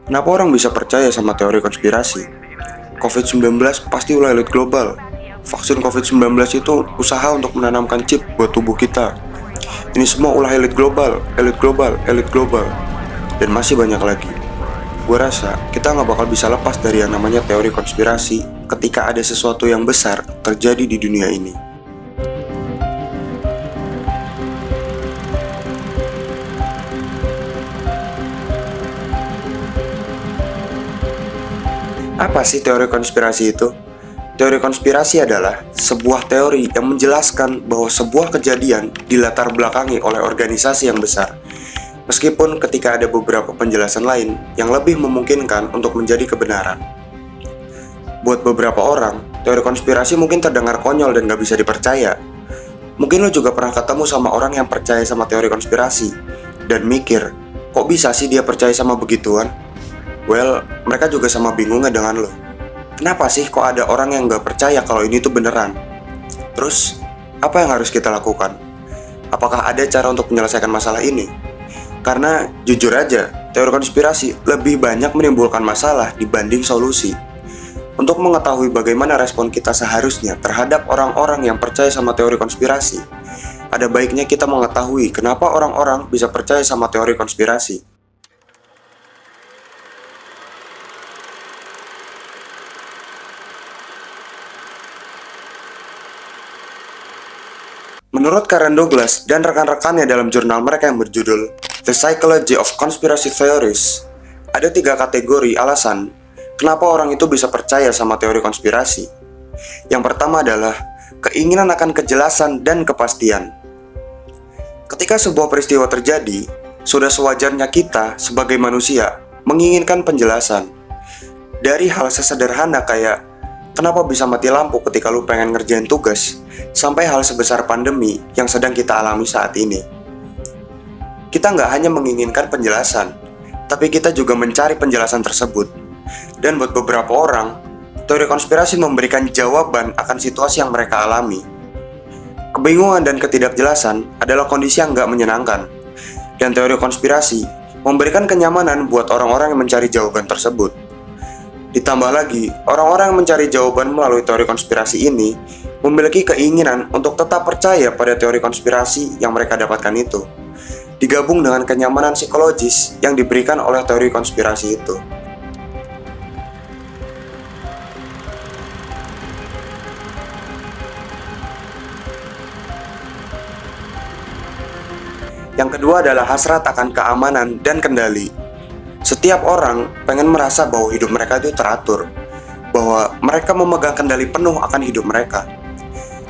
Kenapa orang bisa percaya sama teori konspirasi? COVID-19 pasti ulah elit global. Vaksin COVID-19 itu usaha untuk menanamkan chip buat tubuh kita. Ini semua ulah elit global, elit global, elit global. Dan masih banyak lagi. Gue rasa kita nggak bakal bisa lepas dari yang namanya teori konspirasi ketika ada sesuatu yang besar terjadi di dunia ini. Apa sih teori konspirasi itu? Teori konspirasi adalah sebuah teori yang menjelaskan bahwa sebuah kejadian dilatar belakangi oleh organisasi yang besar. Meskipun ketika ada beberapa penjelasan lain yang lebih memungkinkan untuk menjadi kebenaran. Buat beberapa orang, teori konspirasi mungkin terdengar konyol dan gak bisa dipercaya. Mungkin lo juga pernah ketemu sama orang yang percaya sama teori konspirasi dan mikir, kok bisa sih dia percaya sama begituan? Well, mereka juga sama bingungnya dengan lo. Kenapa sih kok ada orang yang gak percaya kalau ini tuh beneran? Terus, apa yang harus kita lakukan? Apakah ada cara untuk menyelesaikan masalah ini? Karena jujur aja, teori konspirasi lebih banyak menimbulkan masalah dibanding solusi. Untuk mengetahui bagaimana respon kita seharusnya terhadap orang-orang yang percaya sama teori konspirasi, ada baiknya kita mengetahui kenapa orang-orang bisa percaya sama teori konspirasi. Menurut Karen Douglas dan rekan-rekannya dalam jurnal mereka yang berjudul The Psychology of Conspiracy Theories, ada 3 kategori alasan kenapa orang itu bisa percaya sama teori konspirasi. Yang pertama adalah keinginan akan kejelasan dan kepastian. Ketika sebuah peristiwa terjadi, sudah sewajarnya kita sebagai manusia menginginkan penjelasan. Dari hal sesederhana kayak kenapa bisa mati lampu ketika lu pengen ngerjain tugas, sampai hal sebesar pandemi yang sedang kita alami saat ini. Kita nggak hanya menginginkan penjelasan, tapi kita juga mencari penjelasan tersebut. Dan buat beberapa orang, teori konspirasi memberikan jawaban akan situasi yang mereka alami. Kebingungan dan ketidakjelasan adalah kondisi yang nggak menyenangkan. Dan teori konspirasi memberikan kenyamanan buat orang-orang yang mencari jawaban tersebut. Ditambah lagi, orang-orang yang mencari jawaban melalui teori konspirasi ini memiliki keinginan untuk tetap percaya pada teori konspirasi yang mereka dapatkan itu, digabung dengan kenyamanan psikologis yang diberikan oleh teori konspirasi itu. Yang kedua adalah hasrat akan keamanan dan kendali. Setiap orang pengen merasa bahwa hidup mereka itu teratur, bahwa mereka memegang kendali penuh akan hidup mereka.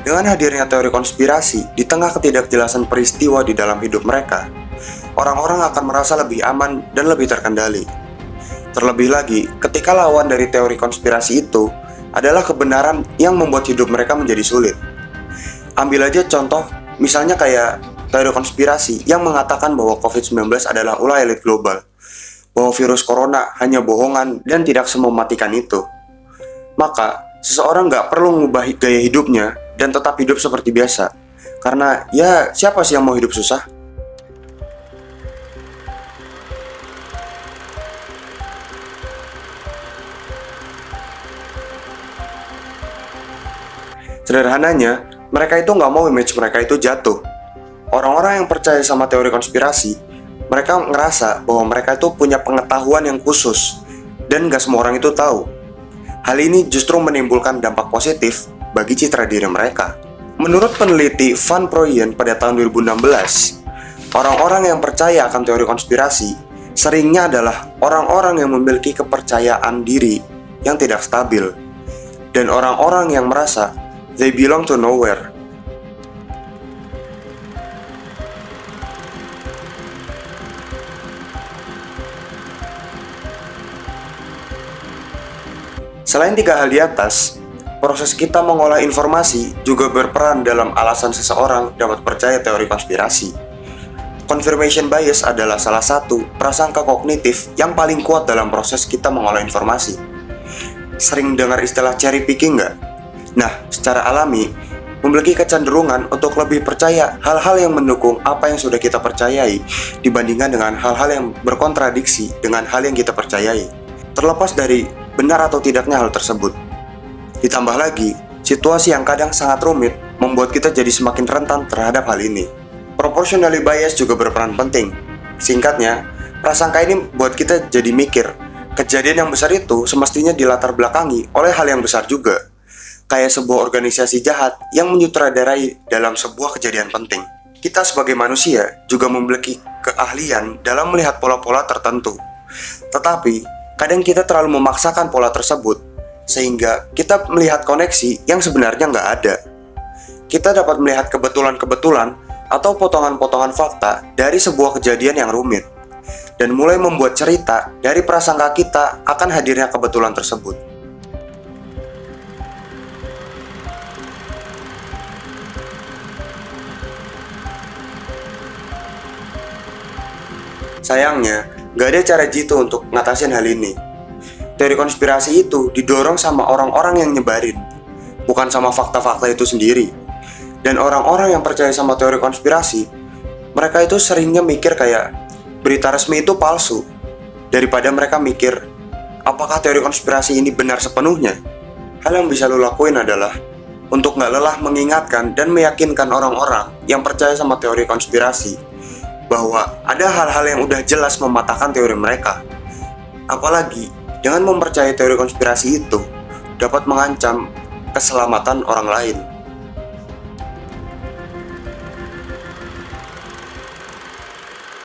Dengan hadirnya teori konspirasi di tengah ketidakjelasan peristiwa di dalam hidup mereka, orang-orang akan merasa lebih aman dan lebih terkendali. Terlebih lagi, ketika lawan dari teori konspirasi itu adalah kebenaran yang membuat hidup mereka menjadi sulit. Ambil aja contoh, misalnya kayak teori konspirasi yang mengatakan bahwa COVID-19 adalah ulah elit global, bahwa virus corona hanya bohongan dan tidak semematikan itu. Maka, seseorang nggak perlu mengubah gaya hidupnya dan tetap hidup seperti biasa. Karena, ya siapa sih yang mau hidup susah? Sederhananya, mereka itu nggak mau image mereka itu jatuh. Orang-orang yang percaya sama teori konspirasi, mereka ngerasa bahwa mereka itu punya pengetahuan yang khusus dan gak semua orang itu tahu. Hal ini justru menimbulkan dampak positif bagi citra diri mereka. Menurut peneliti Van Proyen pada tahun 2016, orang-orang yang percaya akan teori konspirasi seringnya adalah orang-orang yang memiliki kepercayaan diri yang tidak stabil dan orang-orang yang merasa they belong to nowhere. Selain 3 hal di atas, proses kita mengolah informasi juga berperan dalam alasan seseorang dapat percaya teori konspirasi. Confirmation bias adalah salah satu prasangka kognitif yang paling kuat dalam proses kita mengolah informasi. Sering dengar istilah cherry picking nggak? Nah, secara alami, memiliki kecenderungan untuk lebih percaya hal-hal yang mendukung apa yang sudah kita percayai dibandingkan dengan hal-hal yang berkontradiksi dengan hal yang kita percayai, terlepas dari benar atau tidaknya hal tersebut. Ditambah lagi, situasi yang kadang sangat rumit membuat kita jadi semakin rentan terhadap hal ini. Proportionally bias juga berperan penting. Singkatnya, prasangka ini buat kita jadi mikir, kejadian yang besar itu semestinya dilatar belakangi oleh hal yang besar juga. Kayak sebuah organisasi jahat yang menyutradarai dalam sebuah kejadian penting. Kita sebagai manusia juga memiliki keahlian dalam melihat pola-pola tertentu. Tetapi, kadang kita terlalu memaksakan pola tersebut, sehingga kita melihat koneksi yang sebenarnya nggak ada. Kita dapat melihat kebetulan-kebetulan atau potongan-potongan fakta dari sebuah kejadian yang rumit, dan mulai membuat cerita dari prasangka kita akan hadirnya kebetulan tersebut. Sayangnya, nggak ada cara jitu untuk ngatasin hal ini. Teori konspirasi itu didorong sama orang-orang yang nyebarin, bukan sama fakta-fakta itu sendiri. Dan orang-orang yang percaya sama teori konspirasi, mereka itu seringnya mikir kayak berita resmi itu palsu, daripada mereka mikir, apakah teori konspirasi ini benar sepenuhnya? Hal yang bisa lo lakuin adalah untuk nggak lelah mengingatkan dan meyakinkan orang-orang yang percaya sama teori konspirasi bahwa ada hal-hal yang udah jelas mematahkan teori mereka. Apalagi dengan mempercayai teori konspirasi itu dapat mengancam keselamatan orang lain.